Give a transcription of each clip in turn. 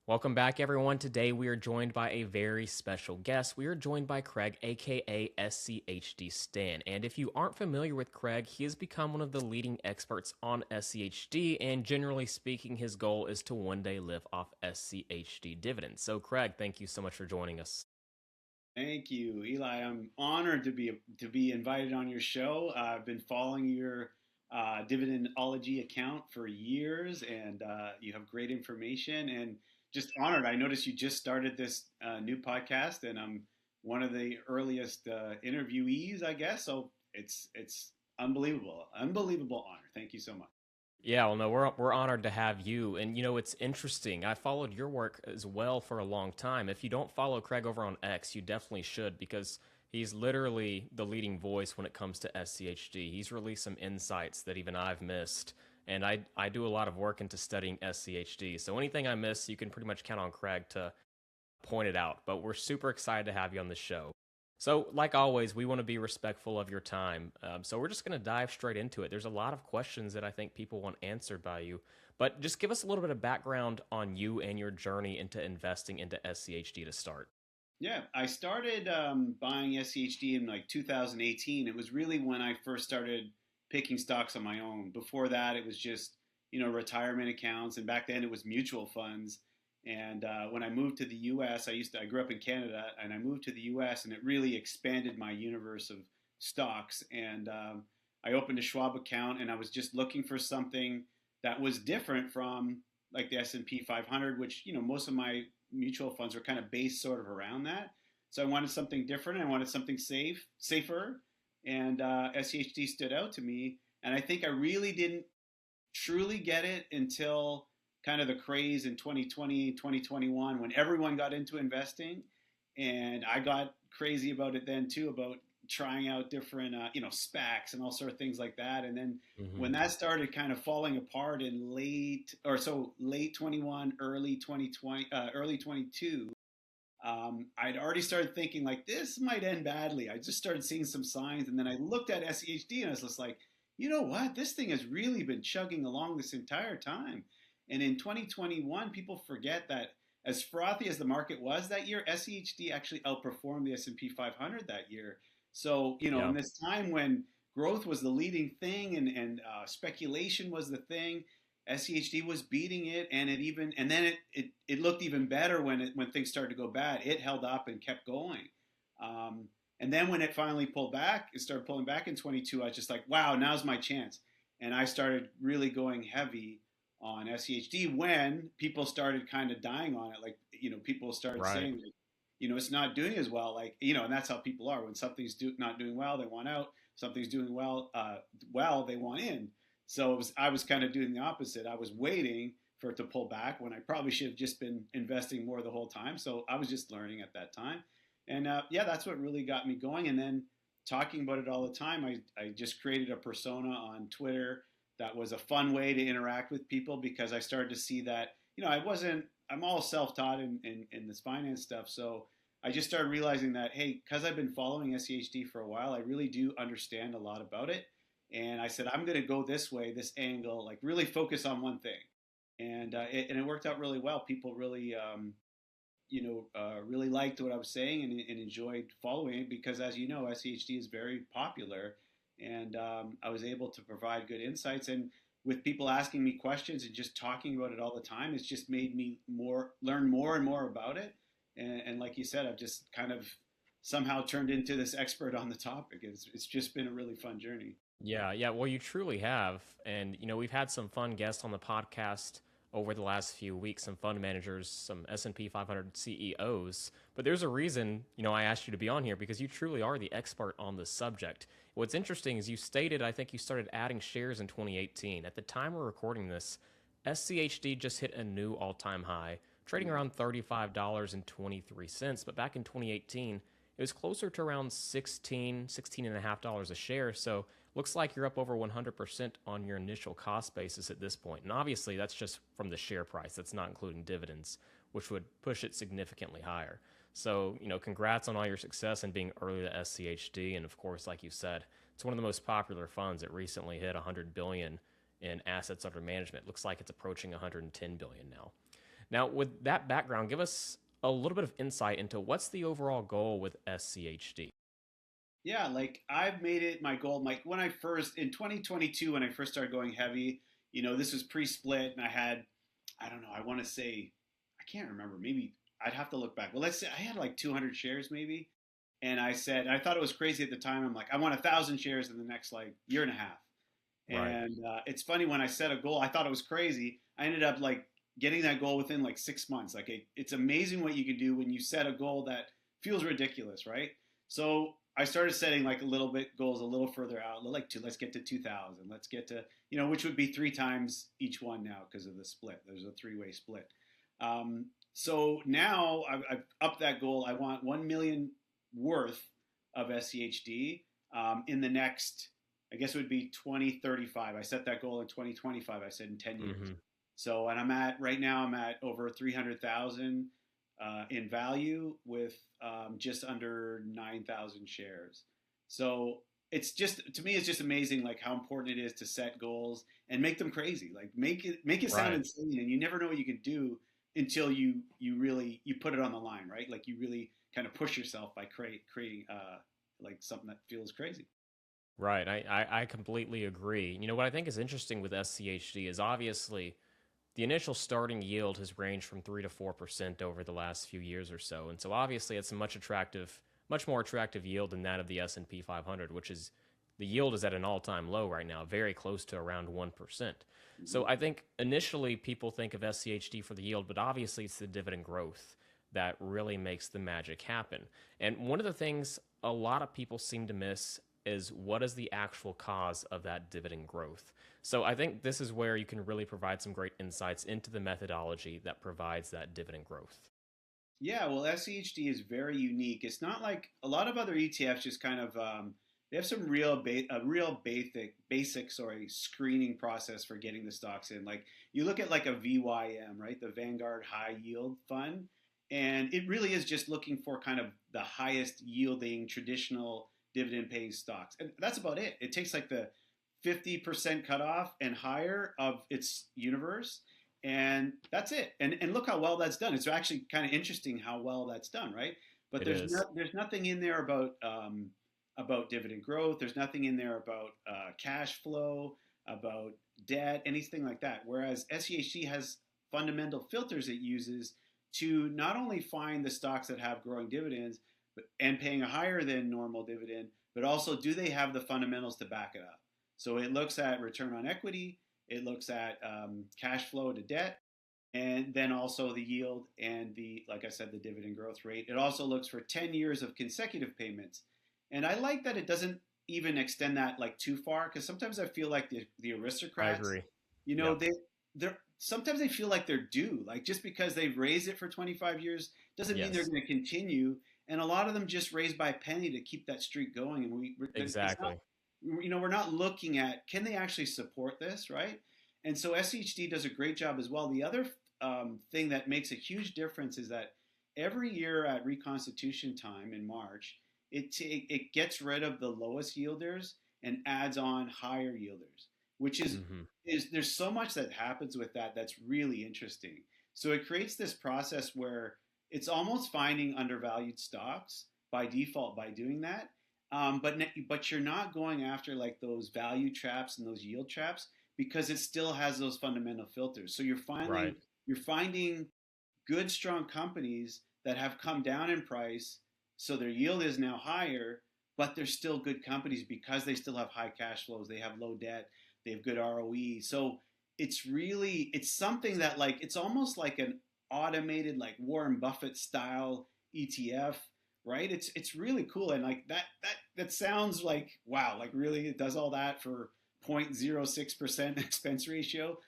Welcome back, everyone. Today we are joined by a very special guest. We are joined by Craig, aka SCHD Stan. And if you aren't familiar with Craig, he has become one of the leading experts on SCHD. And generally speaking, his goal is to one day live off SCHD dividends. So, Craig, thank you so much for joining us. Thank you, Eli. I'm honored to be invited on your show. I've been following your dividendology account for years, and you have great information. And just honored. I noticed you just started this new podcast, and I'm one of the earliest interviewees, I guess. So it's unbelievable honor. Thank you so much. Yeah, well, no, we're honored to have you. And it's interesting. I followed your work as well for a long time. If you don't follow Craig over on X, you definitely should because he's literally the leading voice when it comes to SCHD. He's released some insights that even I've missed. And I do a lot of work into studying SCHD. So anything I miss, you can pretty much count on Craig to point it out. But we're super excited to have you on the show. So, like always, we want to be respectful of your time. So, we're just going to dive straight into it. There's a lot of questions that I think people want answered by you, but just give us a little bit of background on you and your journey into investing into SCHD to start. Yeah, I started buying SCHD in like 2018. It was really when I first started picking stocks on my own. Before that, it was just retirement accounts, and back then it was mutual funds. And when I moved to the U.S., I grew up in Canada, and I moved to the U.S. and it really expanded my universe of stocks. And I opened a Schwab account, and I was just looking for something that was different from like the S&P 500, which most of my mutual funds were kind of based sort of around that. So I wanted something different. I wanted something safer, and SCHD stood out to me. And I think I really didn't truly get it until kind of the craze in 2020, 2021, when everyone got into investing, and I got crazy about it then too, about trying out different SPACs and all sort of things like that. And then Hmm. when that started kind of falling apart in late 21, early 2020, early 22, I'd already started thinking like this might end badly. I just started seeing some signs, and then I looked at SEHD and I was just like, you know what? This thing has really been chugging along this entire time. And in 2021, people forget that as frothy as the market was that year, SEHD actually outperformed the S&P 500 that year. So Yeah. in this time when growth was the leading thing and speculation was the thing, SCHD was beating it, and then it looked even better when things started to go bad. It held up and kept going, and then when it finally pulled back, it started pulling back in 22. I was just like, wow, now's my chance, and I started really going heavy on SCHD when people started kind of dying on it. Like people started Right. saying, like, it's not doing as well. Like and that's how people are. When something's not doing well, they want out. Something's doing well, they want in. So I was kind of doing the opposite. I was waiting for it to pull back when I probably should have just been investing more the whole time. So I was just learning at that time. And yeah, that's what really got me going. And then talking about it all the time, I just created a persona on Twitter that was a fun way to interact with people because I started to see that, I'm all self taught in this finance stuff. So I just started realizing that, hey, because I've been following SCHD for a while, I really do understand a lot about it. And I said, I'm going to go this way, this angle, like really focus on one thing. And it worked out really well. People really, really liked what I was saying and enjoyed following it because, as you know, SCHD is very popular. And I was able to provide good insights. And with people asking me questions and just talking about it all the time, it's just made me learn more and more about it. And like you said, I've just kind of somehow turned into this expert on the topic. It's just been a really fun journey. Yeah, yeah. Well, you truly have. And, we've had some fun guests on the podcast over the last few weeks, some fund managers, some S&P 500 CEOs. But there's a reason, I asked you to be on here because you truly are the expert on the subject. What's interesting is you stated, I think you started adding shares in 2018. At the time we're recording this, SCHD just hit a new all-time high, trading Yeah. around $35.23. But back in 2018, it was closer to around $16.5 a share. So looks like you're up over 100% on your initial cost basis at this point. And obviously, that's just from the share price. That's not including dividends, which would push it significantly higher. So, congrats on all your success and being early to SCHD. And of course, like you said, it's one of the most popular funds. It recently hit 100 billion in assets under management. Looks like it's approaching 110 billion now. Now, with that background, give us a little bit of insight into what's the overall goal with SCHD. Yeah, like I've made it my goal. Like when I first in 2022, when I first started going heavy, this was pre-split, and I had, I don't know, I want to say, I can't remember. Maybe I'd have to look back. Well, let's say I had like 200 shares maybe, and I said I thought it was crazy at the time. I'm like, I want 1,000 shares in the next like year and a half. Right. And it's funny when I set a goal, I thought it was crazy. I ended up like getting that goal within like 6 months. Like it's amazing what you can do when you set a goal that feels ridiculous, right? So I started setting like a little bit goals a little further out, like let's get to 2,000, let's get to which would be three times each one now because of the split. There's a three-way split. So now I've upped that goal. I want 1 million worth of SCHD in the next, I guess it would be 2035. I set that goal in 2025. I said in 10 years. Mm-hmm. So, and right now I'm at over 300,000 in value with just under 9,000 shares. So it's just, to me, it's just amazing like how important it is to set goals and make them crazy. Like make it sound Right. insane, and you never know what you can do until you really you put it on the line, right? Like you really kind of push yourself by creating like something that feels crazy. Right. I completely agree. What I think is interesting with SCHD is obviously the initial starting yield has ranged from 3 to 4% over the last few years or so. And so obviously it's a much more attractive yield than that of the S&P 500, which is the yield is at an all-time low right now, very close to around 1%. Mm-hmm. So I think initially people think of SCHD for the yield, but obviously it's the dividend growth that really makes the magic happen. And one of the things a lot of people seem to miss is what is the actual cause of that dividend growth. So I think this is where you can really provide some great insights into the methodology that provides that dividend growth. Yeah, well, SCHD is very unique. It's not like a lot of other ETFs. Just kind of they have some a real basic screening process for getting the stocks in. Like you look at like a VYM, right, the Vanguard High Yield Fund, and it really is just looking for kind of the highest yielding traditional dividend paying stocks, and that's about it. It takes like the 50% cutoff and higher of its universe, and that's it. And look how well that's done. It's actually kind of interesting how well that's done, right? But It is. there's nothing in there about dividend growth. There's nothing in there about cash flow, about debt, anything like that. Whereas SEHC has fundamental filters it uses to not only find the stocks that have growing dividends and paying a higher than normal dividend, but also do they have the fundamentals to back it up? So it looks at return on equity, it looks at cash flow to debt, and then also the yield and like I said, the dividend growth rate. It also looks for 10 years of consecutive payments. And I like that it doesn't even extend that like too far, because sometimes I feel like the I aristocrats, agree. Yeah. they're sometimes they feel like they're due. Like just because they've raised it for 25 years doesn't mean they're Yes. going to continue. And a lot of them just raise by a penny to keep that streak going. And it's not, Exactly. we're not looking at can they actually support this, right? And so SHD does a great job as well. The other thing that makes a huge difference is that every year at reconstitution time in March, it gets rid of the lowest yielders and adds on higher yielders, which Hmm. is there's so much that happens with that that's really interesting. So it creates this process where it's almost finding undervalued stocks by default by doing that. But you're not going after like those value traps and those yield traps because it still has those fundamental filters. So Right. you're finding good strong companies that have come down in price, so their yield is now higher, but they're still good companies because they still have high cash flows, they have low debt, they have good ROE. So it's something that like it's almost like an automated like Warren Buffett style ETF, right? It's really cool, and like that sounds like wow, like really it does all that for 0.06% expense ratio.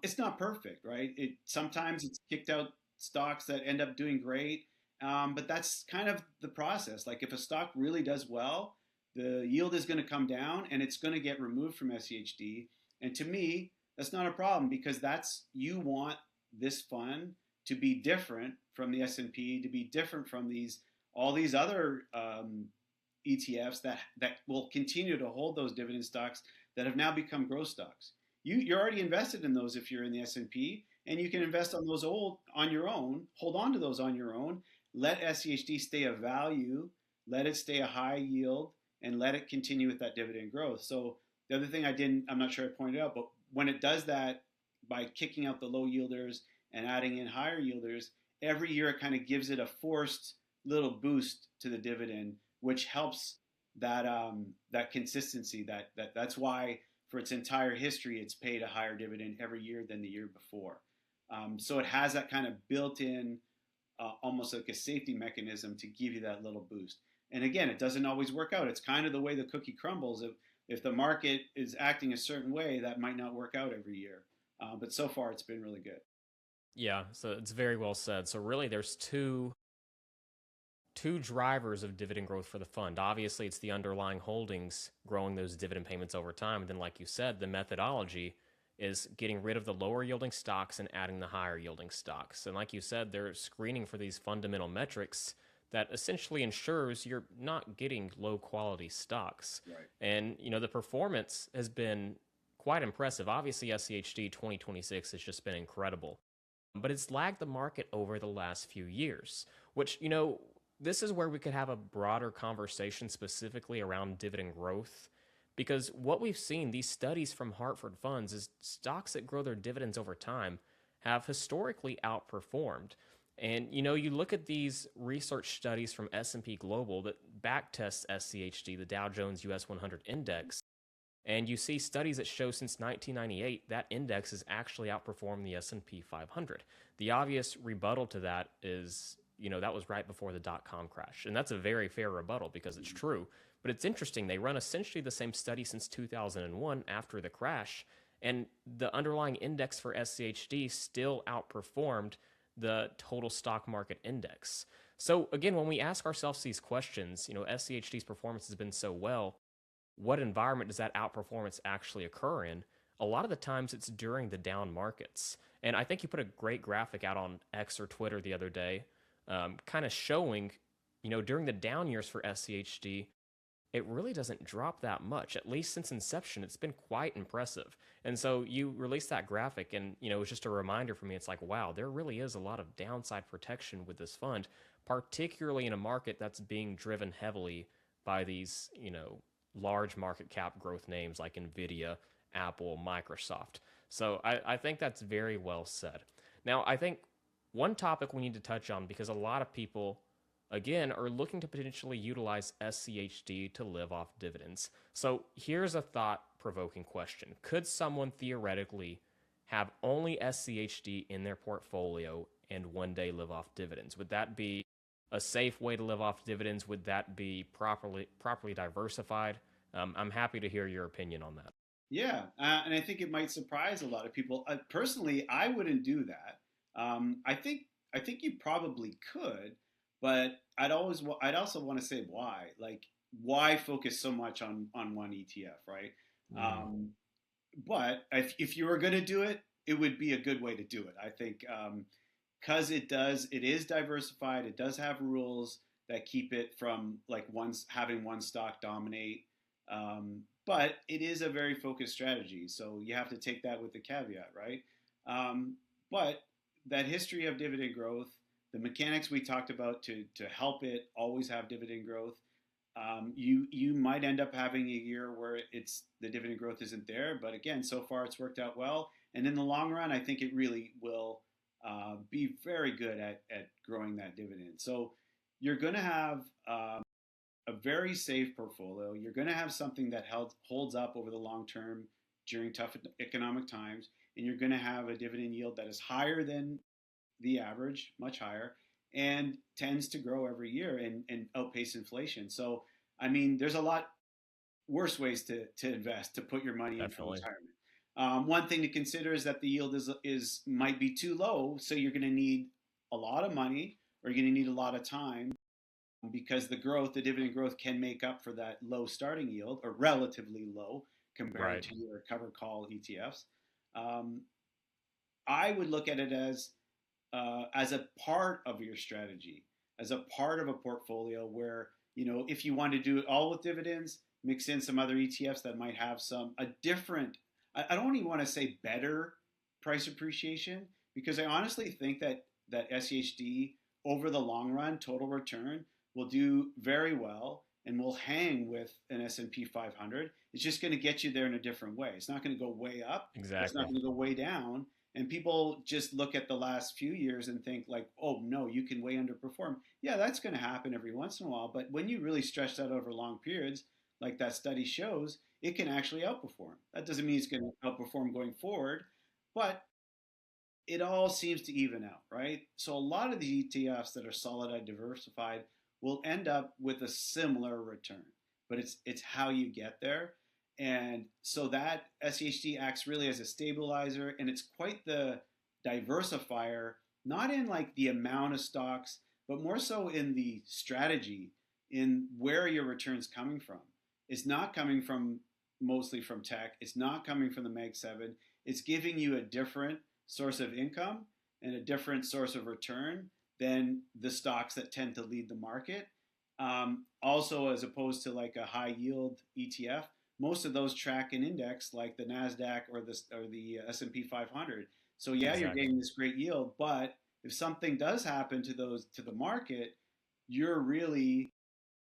It's not perfect, right? It sometimes it's kicked out stocks that end up doing great, but that's kind of the process. Like if a stock really does well, the yield is going to come down and it's going to get removed from SEHD. And to me, that's not a problem because that's you want this fund to be different from the S&P, to be different from all these other ETFs that will continue to hold those dividend stocks that have now become growth stocks. you're already invested in those if you're in the S&P, and you can invest on those old on your own, hold on to those on your own, let SCHD stay a value, let it stay a high yield, and let it continue with that dividend growth. So the other thing I'm not sure I pointed out, but when it does that by kicking out the low yielders and adding in higher yielders, every year it kind of gives it a forced little boost to the dividend, which helps that consistency. That's why for its entire history it's paid a higher dividend every year than the year before. So it has that kind of built-in, almost like a safety mechanism to give you that little boost. And again, it doesn't always work out. It's kind of the way the cookie crumbles. If the market is acting a certain way, that might not work out every year. But so far, it's been really good. Yeah, so it's very well said. So really, there's two drivers of dividend growth for the fund. Obviously, it's the underlying holdings growing those dividend payments over time. And then, like you said, the methodology is getting rid of the lower yielding stocks and adding the higher yielding stocks. And like you said, they're screening for these fundamental metrics that essentially ensures you're not getting low quality stocks. Right. And, the performance has been quite impressive. Obviously, SCHD 2026 has just been incredible, but it's lagged the market over the last few years, which, this is where we could have a broader conversation specifically around dividend growth. Because what we've seen, these studies from Hartford Funds, is stocks that grow their dividends over time have historically outperformed. And you look at these research studies from S&P Global that backtest SCHD, the Dow Jones US 100 Index, and you see studies that show since 1998 that index has actually outperformed the S&P 500. The obvious rebuttal to that is, that was right before the dot-com crash. And that's a very fair rebuttal because it's true. But it's interesting. They run essentially the same study since 2001 after the crash, and the underlying index for SCHD still outperformed the total stock market index. So again, when we ask ourselves these questions, SCHD's performance has been so well, what environment does that outperformance actually occur in? A lot of the times it's during the down markets. And I think you put a great graphic out on X or Twitter the other day, kind of showing, during the down years for SCHD, it really doesn't drop that much. At least since inception, it's been quite impressive. And so you released that graphic, and it was just a reminder for me. It's like, wow, there really is a lot of downside protection with this fund, particularly in a market that's being driven heavily by these, large market cap growth names like Nvidia, Apple, Microsoft. So I think that's very well said. Now, I think one topic we need to touch on, because a lot of people, again, are looking to potentially utilize SCHD to live off dividends. So here's a thought-provoking question. Could someone theoretically have only SCHD in their portfolio and one day live off dividends? Would that be a safe way to live off dividends? Would that be properly diversified? I'm happy to hear your opinion on that. Yeah, and I think it might surprise a lot of people. Personally, I wouldn't do that. I think you probably could, but I'd also want to say why. Like, why focus so much on one ETF, right? But if you were going to do it, it would be a good way to do it. I think because it is diversified. It does have rules that keep it from like having one stock dominate. But it is a very focused strategy, so you have to take that with the caveat, right? But that history of dividend growth, the mechanics we talked about to help it always have dividend growth, you might end up having a year where the dividend growth isn't there. But again, so far it's worked out well, and in the long run, I think it really will be very good at growing that dividend. So you're going to have a very safe portfolio. You're going to have something that holds up over the long term during tough economic times, and you're going to have a dividend yield that is higher than the average, much higher, and tends to grow every year and outpace inflation. So, I mean, there's a lot worse ways to invest, to put your money in for retirement. One thing to consider is that the yield might be too low, so you're going to need a lot of money, or you're going to need a lot of time, because the dividend growth can make up for that low starting yield, or relatively low compared to your covered call ETFs. I would look at it as a part of your strategy, as a part of a portfolio where, if you want to do it all with dividends, mix in some other ETFs that might have a different I don't even want to say better price appreciation, because I honestly think that SCHD over the long run, total return, will do very well and will hang with an S&P 500. It's just going to get you there in a different way. It's not going to go way up. It's not Exactly. going to go way down. And people just look at the last few years and think like, oh no, you can way underperform. Yeah, that's going to happen every once in a while. But when you really stretch that over long periods, like that study shows, it can actually outperform. That doesn't mean it's going to outperform going forward, but it all seems to even out, right? So a lot of the ETFs that are solid and diversified will end up with a similar return, but it's how you get there. And so that SCHD acts really as a stabilizer, and it's quite the diversifier, not in like the amount of stocks, but more so in the strategy, in where your return's coming from. It's not coming from mostly from tech. It's not coming from the Mag 7. It's giving you a different source of income and a different source of return than the stocks that tend to lead the market. Also, as opposed to like a high yield ETF, most of those track an index like the Nasdaq or the S&P 500. So yeah, you're Exactly. getting this great yield, but if something does happen to the market, you're really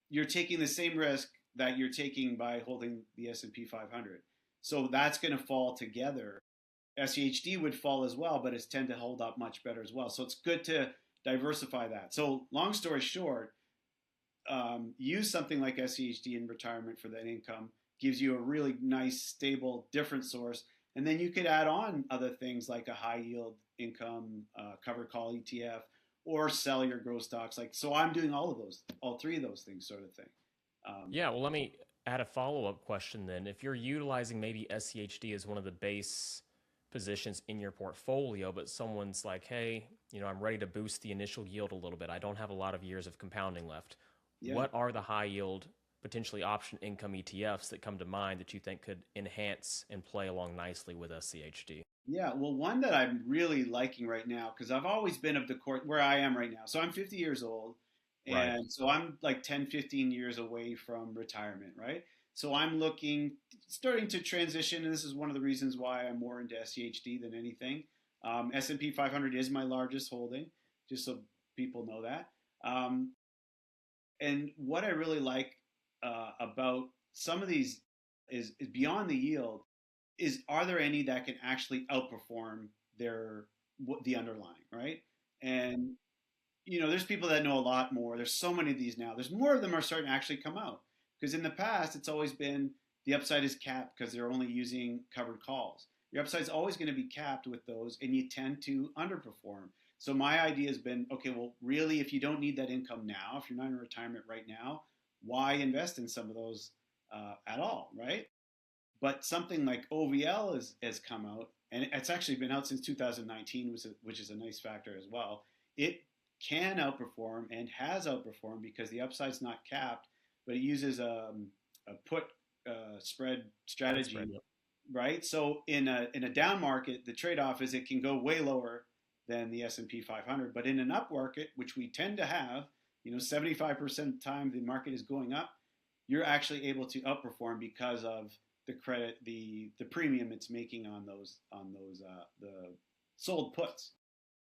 you're taking the same risk that you're taking by holding the S&P 500. So that's going to fall together. SCHD would fall as well, but it's tend to hold up much better as well. So it's good to diversify that. So long story short, use something like SCHD in retirement for that income. Gives you a really nice, stable, different source. And then you could add on other things like a high yield income covered call ETF, or sell your growth stocks. Like, so I'm doing all of those, all three of those things sort of thing. Um, Yeah, well, let me add a follow-up question then. If you're utilizing maybe SCHD as one of the base positions in your portfolio, but someone's like, hey, I'm ready to boost the initial yield a little bit. I don't have a lot of years of compounding left. yeah. What are the high yield, potentially option income ETFs that come to mind that you think could enhance and play along nicely with SCHD? Yeah, well, one that I'm really liking right now, because I've always been of the court where I am right now. So I'm 50 years old, Right. and so I'm like 10, 15 years away from retirement, right? So I'm starting to transition, and this is one of the reasons why I'm more into SCHD than anything. S&P 500 is my largest holding, just so people know that. Um, and what I really like about some of these is beyond the yield, is are there any that can actually outperform their the underlying, right? And there's people that know a lot more. There's so many of these now. There's more of them are starting to actually come out, because in the past it's always been the upside is capped because they're only using covered calls. Your upside is always going to be capped with those, and you tend to underperform. So my idea has been, okay, well, really, if you don't need that income now, if you're not in retirement right now, why invest in some of those at all, right? But something like OVL has come out, and it's actually been out since 2019, which is a nice factor as well. It can outperform and has outperformed because the upside's not capped, but it uses a put spread Put spread. strategy, Yep. right? So in a down market, the trade off is it can go way lower than the S&P 500, but in an up market, which we tend to have, 75% of the time the market is going up, you're actually able to outperform because of the credit, the premium it's making on those the sold puts.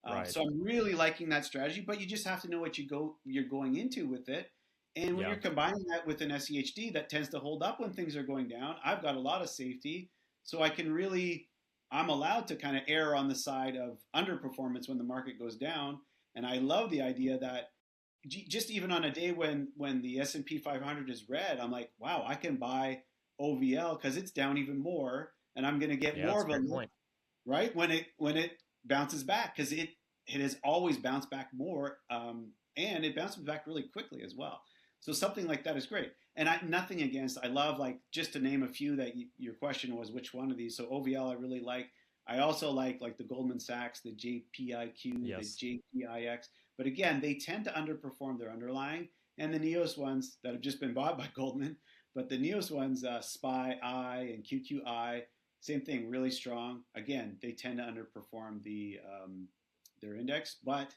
Right. So I'm really liking that strategy, but you just have to know what you're going into with it. And when Yeah. you're combining that with an SCHD that tends to hold up when things are going down, I've got a lot of safety, so I'm allowed to kind of err on the side of underperformance when the market goes down. And I love the idea that just even on a day when the S&P 500 is red, I'm like, wow, I can buy OVL because it's down even more, and I'm going to get Yeah, more that's of a a great lift, point. right, when it bounces back, because it has always bounced back more, and it bounces back really quickly as well. So something like that is great. And nothing against. I love, like, just to name a few that your question was which one of these. So OVL I really like. I also like the Goldman Sachs, the GPIQ, the Yes. GPIX. But again, they tend to underperform their underlying. And the NEOS ones that have just been bought by Goldman, but the NEOS ones, SPYI and QQI, same thing, really strong. Again, they tend to underperform their index, but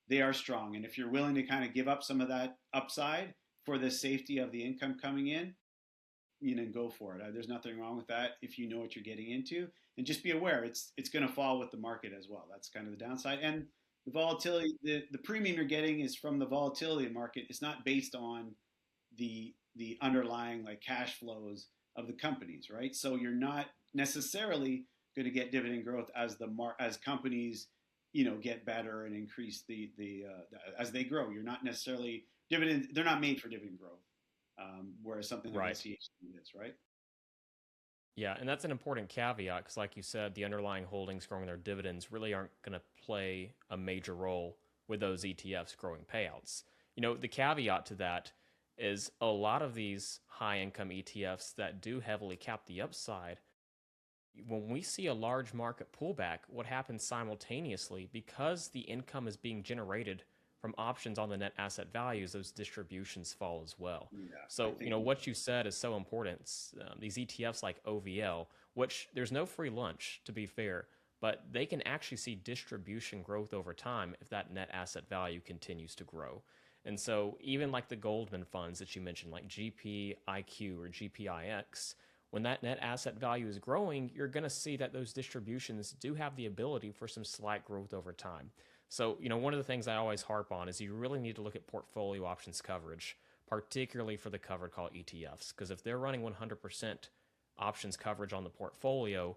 they are strong. And if you're willing to kind of give up some of that upside for the safety of the income coming in, go for it. There's nothing wrong with that if you know what you're getting into, and just be aware it's going to fall with the market as well. That's kind of the downside. And the volatility, the premium you're getting is from the volatility market. It's not based on the underlying like cash flows of the companies, right? So you're not necessarily going to get dividend growth as companies get better and increase as they grow. You're not necessarily dividend. They're not made for dividend growth, whereas something like SCHD is, right? Yeah, and that's an important caveat because, like you said, the underlying holdings growing their dividends really aren't going to play a major role with those ETFs growing payouts. The caveat to that is a lot of these high income ETFs that do heavily cap the upside. When we see a large market pullback, what happens simultaneously, because the income is being generated from options on the net asset values, those distributions fall as well. Yeah, So, what you said is so important. These ETFs like OVL, which there's no free lunch, to be fair, but they can actually see distribution growth over time if that net asset value continues to grow. And so, even like the Goldman funds that you mentioned, like GPIQ or GPIX, when that net asset value is growing, you're going to see that those distributions do have the ability for some slight growth over time. So, one of the things I always harp on is you really need to look at portfolio options coverage, particularly for the covered call ETFs, because if they're running 100% options coverage on the portfolio,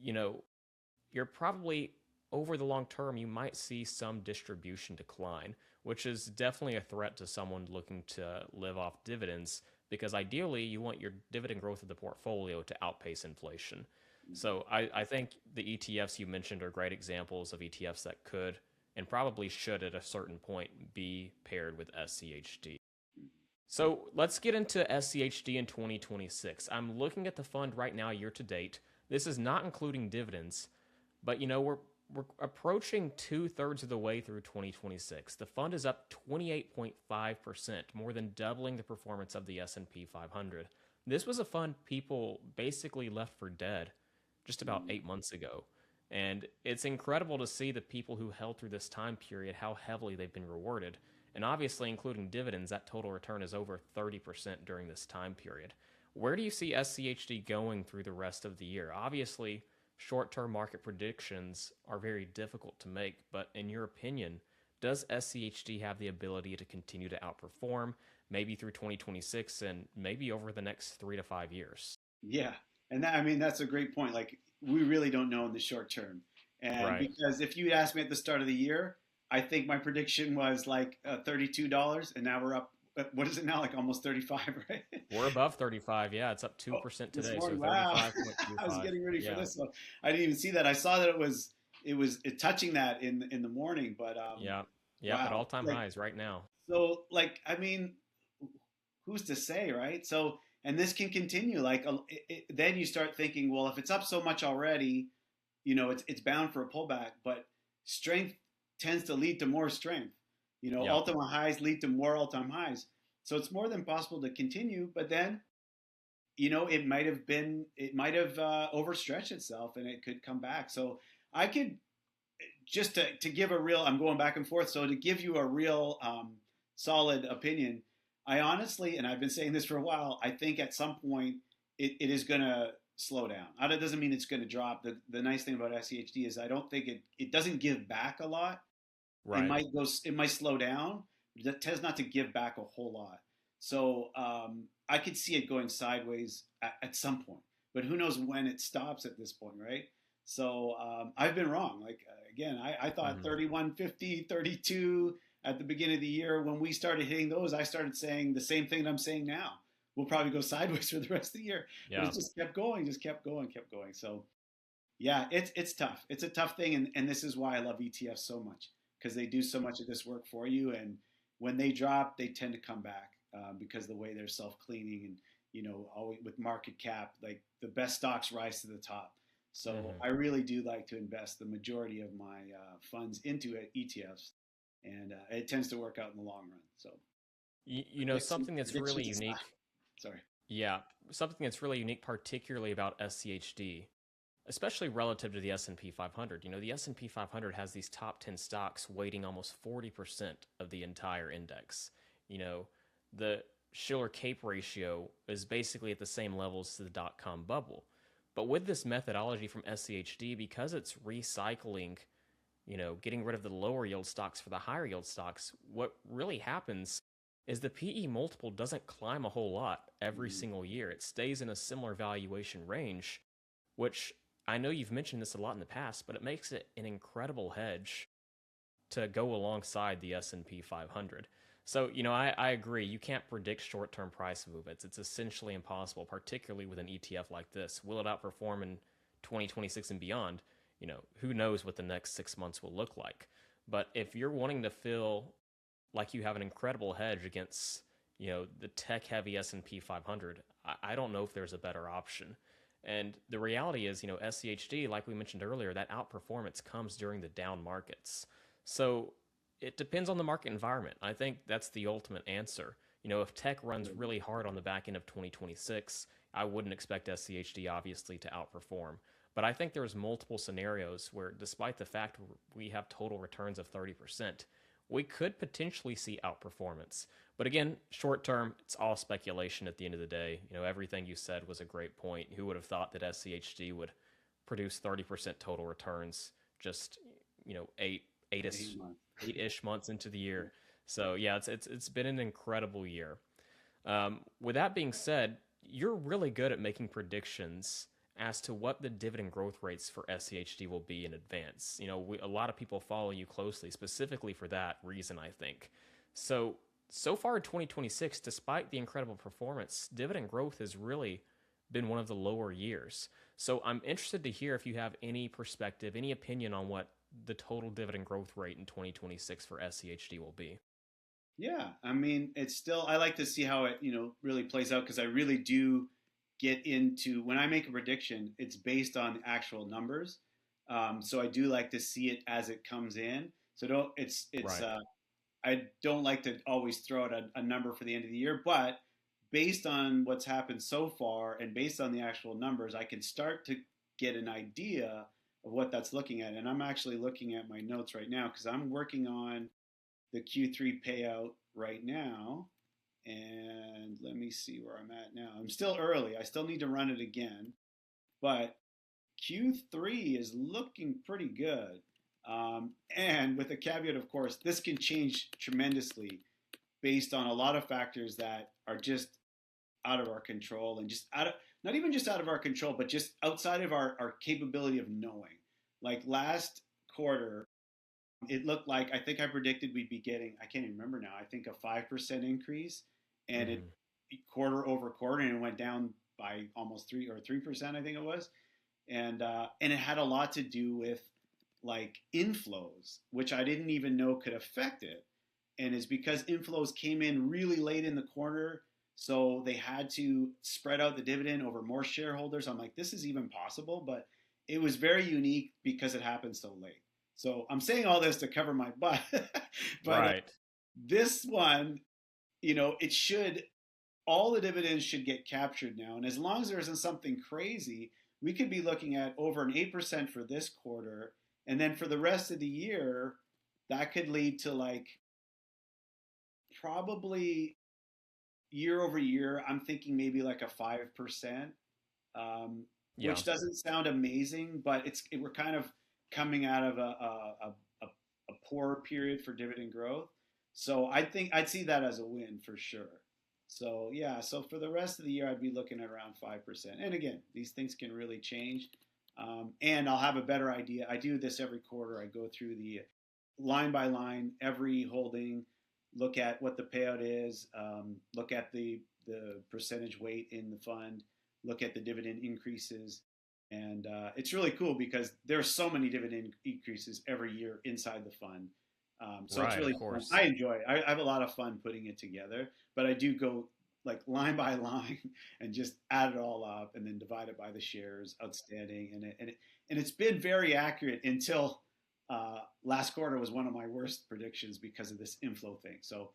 you're probably over the long term, you might see some distribution decline, which is definitely a threat to someone looking to live off dividends, because ideally you want your dividend growth of the portfolio to outpace inflation. So I think the ETFs you mentioned are great examples of ETFs that could and probably should at a certain point be paired with SCHD. So let's get into SCHD in 2026. I'm looking at the fund right now year to date. This is not including dividends, but we're approaching 2/3 of the way through 2026. The fund is up 28.5%, more than doubling the performance of the S&P 500. This was a fund people basically left for dead just about 8 months ago. And it's incredible to see the people who held through this time period, how heavily they've been rewarded. And obviously, including dividends, that total return is over 30% during this time period. Where do you see SCHD going through the rest of the year? Obviously, short-term market predictions are very difficult to make, but in your opinion, does SCHD have the ability to continue to outperform, maybe through 2026 and maybe over the next 3 to 5 years? Yeah, and that's a great point. Like, we really don't know in the short term, and because if you asked me at the start of the year, I think my prediction was like $32, and now we're up. What is it now? Like almost 35, right? We're above 35. Yeah, it's up 2% today. So wow. 35.25. I was getting ready for this one. I didn't even see that. I saw that it was touching that in the morning, but wow. At all-time highs right now. So who's to say, right? So, and this can continue. Then you start thinking, well, if it's up so much already, it's bound for a pullback. But strength tends to lead to more strength. All-time highs lead to more all-time highs. So it's more than possible to continue. But then, it might have overstretched itself, and it could come back. So I could just to give a real. I'm going back and forth. So to give you a real solid opinion, I honestly, and I've been saying this for a while, I think at some point it is going to slow down. That doesn't mean it's going to drop. The nice thing about SCHD is I don't think it doesn't give back a lot. Right. It might slow down. It tends not to give back a whole lot. So I could see it going sideways at some point, but who knows when it stops at this point, right? So I've been wrong. Again, I thought 31.50, 32 at the beginning of the year. When we started hitting those, I started saying the same thing that I'm saying now. We'll probably go sideways for the rest of the year. Yeah. But it just kept going. So yeah, it's tough. It's a tough thing. And this is why I love ETFs so much, because they do so much of this work for you. And when they drop, they tend to come back because the way they're self-cleaning and, always with market cap, like the best stocks rise to the top. So I really do like to invest the majority of my funds into ETFs, and it tends to work out in the long run. So, something that's really unique. Sorry. Yeah, something that's really unique, particularly about SCHD, especially relative to the S&P 500. The S&P 500 has these top 10 stocks weighting almost 40% of the entire index. The Shiller Cape ratio is basically at the same levels as the dot-com bubble. But with this methodology from SCHD, because it's recycling, getting rid of the lower yield stocks for the higher yield stocks, what really happens is the PE multiple doesn't climb a whole lot every Mm. single year. It stays in a similar valuation range, which I know you've mentioned this a lot in the past, but it makes it an incredible hedge to go alongside the S&P 500. So, I agree. You can't predict short-term price movements. It's essentially impossible, particularly with an ETF like this. Will it outperform in 2026 and beyond? Who knows what the next 6 months will look like. But if you're wanting to feel like you have an incredible hedge against, the tech-heavy S&P 500, I don't know if there's a better option. And the reality is, SCHD, like we mentioned earlier, that outperformance comes during the down markets. So it depends on the market environment. I think that's the ultimate answer. If tech runs really hard on the back end of 2026, I wouldn't expect SCHD obviously to outperform. But I think there's multiple scenarios where, despite the fact we have total returns of 30%, we could potentially see outperformance. But again, short term, it's all speculation at the end of the day. Everything you said was a great point. Who would have thought that SCHD would produce 30% total returns just, eight-ish 8 months. eight-ish months into the year? So yeah, it's been an incredible year. With that being said, you're really good at making predictions as to what the dividend growth rates for SCHD will be in advance. A lot of people follow you closely, specifically for that reason, I think. So far in 2026, despite the incredible performance, dividend growth has really been one of the lower years. So I'm interested to hear if you have any perspective, any opinion on what the total dividend growth rate in 2026 for SCHD will be. Yeah, I mean, it's still, I like to see how it, really plays out because I really do get into, when I make a prediction, it's based on actual numbers. So I do like to see it as it comes in. So don't, Right. I don't like to always throw out a number for the end of the year, but based on what's happened so far and based on the actual numbers, I can start to get an idea of what that's looking at. And I'm actually looking at my notes right now because I'm working on the Q3 payout right now. And let me see where I'm at now. I'm still early. I still need to run it again. But Q3 is looking pretty good. And with a caveat, of course, this can change tremendously based on a lot of factors that are just out of our control and just out of, not even just out of our control, but just outside of our capability of knowing. Like last quarter, it looked like, I think I predicted we'd be getting, I can't even remember now, I think a 5% increase, and it Mm, quarter over quarter, and it went down by almost 3%, I think it was. And it had a lot to do with like inflows, which I didn't even know could affect it. And it's because inflows came in really late in the quarter. So they had to spread out the dividend over more shareholders. I'm like, this is even possible, but it was very unique because it happened so late. So I'm saying all this to cover my butt, but right. this one, it should, all the dividends should get captured now. And as long as there isn't something crazy, we could be looking at over an 8% for this quarter. And then for the rest of the year, that could lead to like probably year over year, I'm thinking maybe like a 5%, Yeah. which doesn't sound amazing, but we're kind of coming out of a poor period for dividend growth. So I think I'd see that as a win for sure. So yeah, so for the rest of the year, I'd be looking at around 5%. And again, these things can really change. And I'll have a better idea. I do this every quarter. I go through the line by line, every holding, look at what the payout is, look at the percentage weight in the fund, look at the dividend increases. And it's really cool because there's so many dividend increases every year inside the fund. So it's Right, of really fun. course. I enjoy it. I have a lot of fun putting it together, but I do go like line by line and just add it all up and then divide it by the shares outstanding. And it's been very accurate until last quarter was one of my worst predictions because of this inflow thing. So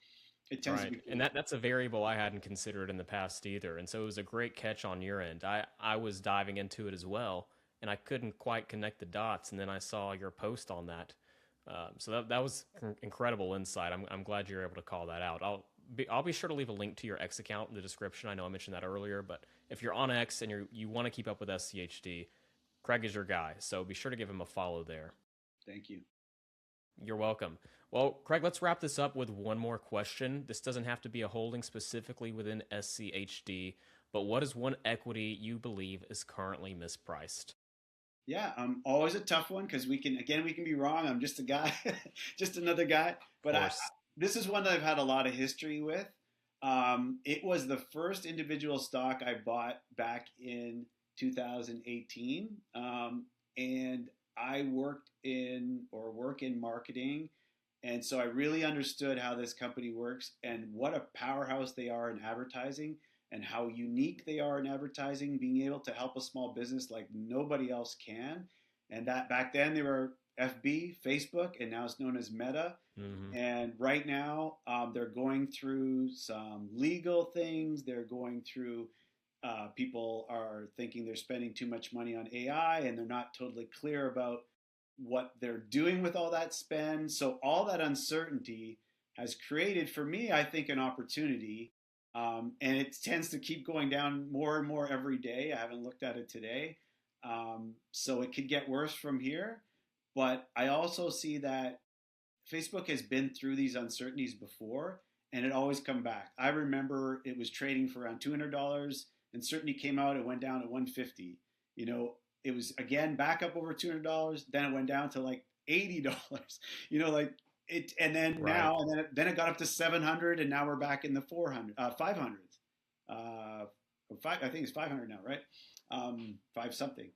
it tends to Right. be And cool. that's a variable I hadn't considered in the past either. And so it was a great catch on your end. I was diving into it as well, and I couldn't quite connect the dots. And then I saw your post on that. So that was incredible insight. I'm glad you're able to call that out. I'll be sure to leave a link to your X account in the description. I know I mentioned that earlier, but if you're on X and you want to keep up with SCHD, Craig is your guy. So be sure to give him a follow there. Thank you. You're welcome. Well, Craig, let's wrap this up with one more question. This doesn't have to be a holding specifically within SCHD, but what is one equity you believe is currently mispriced? Yeah, always a tough one because we can be wrong. I'm just a guy, just another guy. Of But course. this is one that I've had a lot of history with. It was the first individual stock I bought back in 2018, and I work in marketing, and so I really understood how this company works and what a powerhouse they are in advertising and how unique they are in advertising, being able to help a small business like nobody else can. And that back then they were FB, Facebook, and now it's known as Meta. Hmm. And right now, they're going through some legal things. They're going through, people are thinking they're spending too much money on AI and they're not totally clear about what they're doing with all that spend. So, all that uncertainty has created, for me, I think, an opportunity. And it tends to keep going down more and more every day. I haven't looked at it today. So, it could get worse from here. But I also see that Facebook has been through these uncertainties before, and it always come back. I remember it was trading for around $200, and certainty came out. It went down to 150. You know, it was again back up over $200. Then it went down to like $80. You know, like it, and then Right. now, and then it got up to 700, and now we're back in the 400, 500s. Five, I think it's 500 now, right? Five something.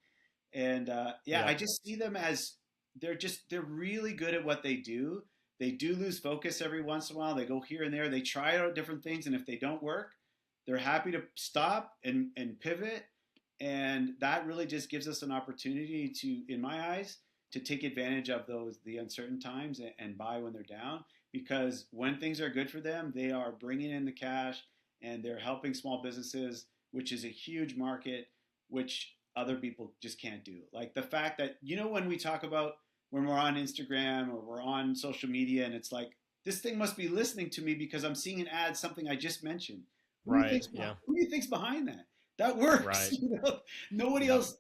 And yeah, I Yep. just see them as they're really good at what they do. They do lose focus every once in a while. They go here and there. They try out different things, and if they don't work, they're happy to stop and pivot. And that really just gives us an opportunity to, in my eyes, to take advantage of the uncertain times and buy when they're down. Because when things are good for them, they are bringing in the cash and they're helping small businesses, which is a huge market, which other people just can't do. Like the fact that, when we talk about when we're on Instagram or we're on social media and it's like, this thing must be listening to me because I'm seeing an ad, something I just mentioned. Right. Yeah. Who do you think's behind that? That works. Right. Nobody Yep. else,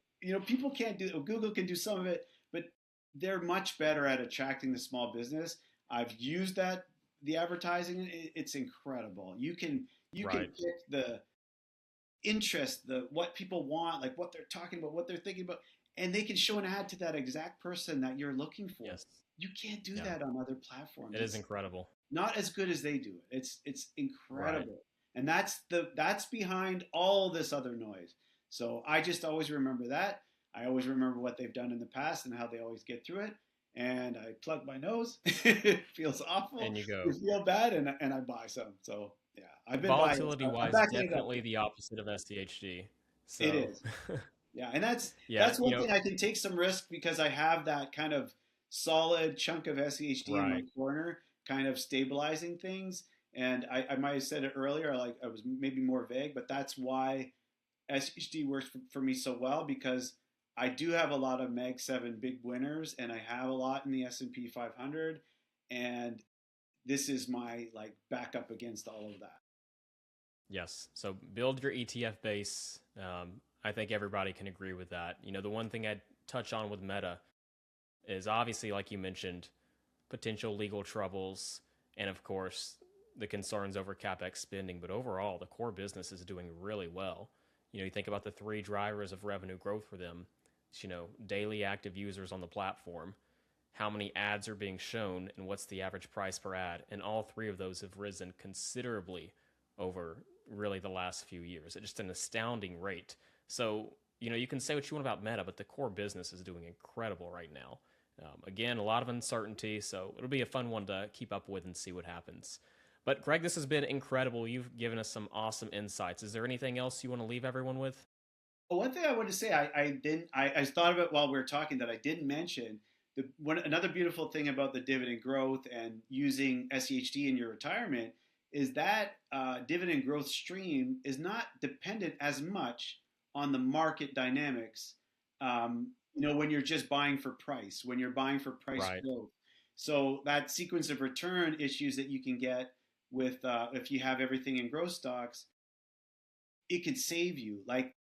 people can't do it. Google can do some of it, but they're much better at attracting the small business. I've used the advertising. It's incredible. You can Right. pick the interest, the what people want, like what they're talking about, what they're thinking about, and they can show an ad to that exact person that you're looking for. Yes. You can't do Yeah. that on other platforms. It is It's incredible. not as good as they do it. It's Right. incredible, and that's behind all this other noise. So I just always remember that. I always remember what they've done in the past and how they always get through it. And I plug my nose. It feels awful. And you I go. feel bad, and I buy some. So yeah, I've been buying it. Volatility So I'm wise, backing it up. definitely the opposite of SCHD. It So, is. Yeah, and that's yeah, that's one thing I can take some risk because I have that kind of solid chunk of SEHD in my right. corner, kind of stabilizing things. And I might have said it earlier, like I was maybe more vague, but that's why SHD works for me so well because I do have a lot of Mag 7 big winners and I have a lot in the S&P 500 and this is my like backup against all of that. Yes. So build your ETF base. I think everybody can agree with that. The one thing I'd touch on with Meta is obviously, like you mentioned, potential legal troubles, and of course, the concerns over capex spending. But overall, the core business is doing really well. You think about the three drivers of revenue growth for them. It's, daily active users on the platform, how many ads are being shown, and what's the average price per ad. And all three of those have risen considerably over really the last few years at just an astounding rate. So, you can say what you want about Meta, but the core business is doing incredible right now. Again, a lot of uncertainty, so it'll be a fun one to keep up with and see what happens. But Greg, this has been incredible. You've given us some awesome insights. Is there anything else you want to leave everyone with? Well, one thing I wanted to say, I didn't, I thought of it while we were talking that I didn't mention. Another beautiful thing about the dividend growth and using SEHD in your retirement is that dividend growth stream is not dependent as much on the market dynamics. When you're just buying for price, when you're buying for price Right. growth. So that sequence of return issues that you can get with if you have everything in growth stocks, it could save you. Like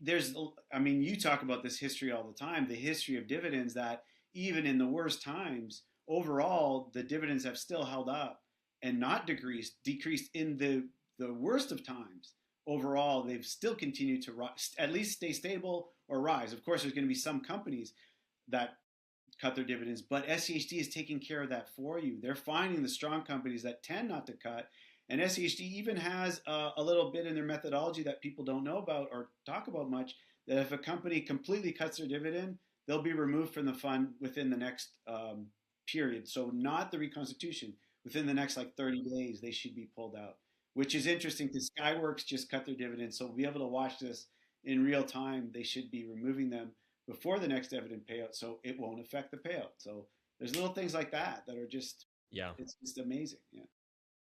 there's, I mean, you talk about this history all the time, the history of dividends, that even in the worst times, overall, the dividends have still held up and not decreased in the worst of times. Overall, they've still continued to at least stay stable or rise. Of course, there's going to be some companies that cut their dividends, but SCHD is taking care of that for you. They're finding the strong companies that tend not to cut. And SCHD even has a little bit in their methodology that people don't know about or talk about much, that if a company completely cuts their dividend, they'll be removed from the fund within the next period. So not the reconstitution. Within the next like 30 days, they should be pulled out, which is interesting because Skyworks just cut their dividends. So we'll be able to watch this in real time. They should be removing them before the next dividend payout, so it won't affect the payout. So there's little things like that that are just, Yeah. it's just amazing. Yeah.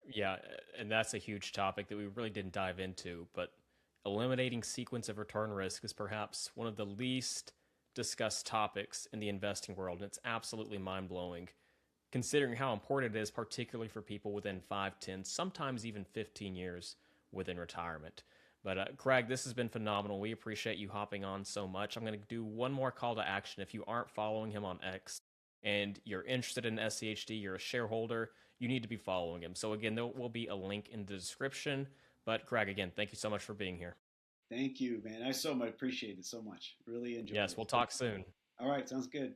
Yeah, and that's a huge topic that we really didn't dive into, but eliminating sequence of return risk is perhaps one of the least discussed topics in the investing world, and it's absolutely mind-blowing considering how important it is, particularly for people within 5, 10, sometimes even 15 years within retirement. But Craig, this has been phenomenal. We appreciate you hopping on so much. I'm going to do one more call to action. If you aren't following him on X and you're interested in SCHD, you're a shareholder, you need to be following him. So again, there will be a link in the description. But Craig, again, thank you so much for being here. Thank you, man. I so much appreciate it so much. Really enjoyed Yes, it. we'll talk soon. All right, sounds good.